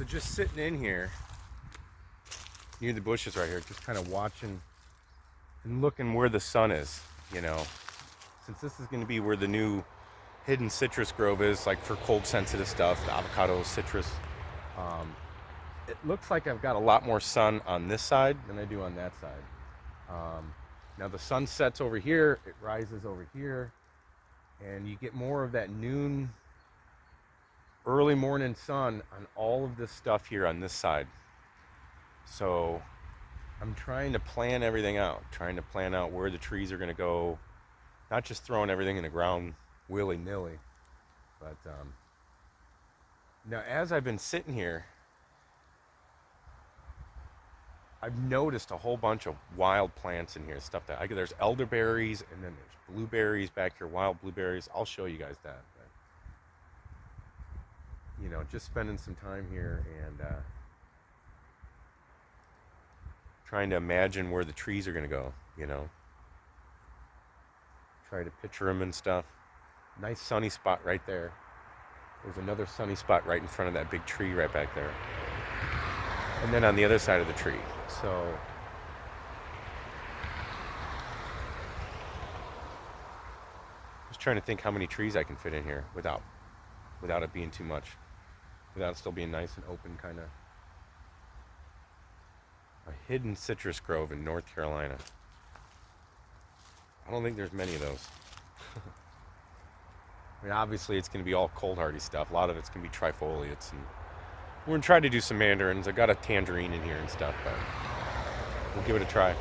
So just sitting in here near the bushes right here, just kind of watching and looking where the sun is, you know. Since this is going to be where the new hidden citrus grove is, like for cold sensitive stuff, the avocado, citrus. It looks like I've got a lot more sun on this side than I do on that side. Now the sun sets over here, it rises over here, and you get more of that noon, early morning sun on all of this stuff here on this side. So I'm trying to plan everything out, trying to plan out where the trees are going to go, not just throwing everything in the ground willy-nilly. But now as I've been sitting here, I've noticed a whole bunch of wild plants in here, stuff that there's elderberries, and then there's blueberries back here, wild blueberries. I'll show you guys that. But, you know, just spending some time here and trying to imagine where the trees are going to go, you know. Try to picture them and stuff. Nice sunny spot right there. There's another sunny spot right in front of that big tree right back there. And then on the other side of the tree. So just trying to think how many trees I can fit in here without it being too much. Without it still being nice and open, kind of. A hidden citrus grove in North Carolina. I don't think there's many of those. I mean, obviously it's going to be all cold hardy stuff. A lot of it's going to be trifoliates, and we're going to try to do some mandarins. I got a tangerine in here and stuff, but we'll give it a try.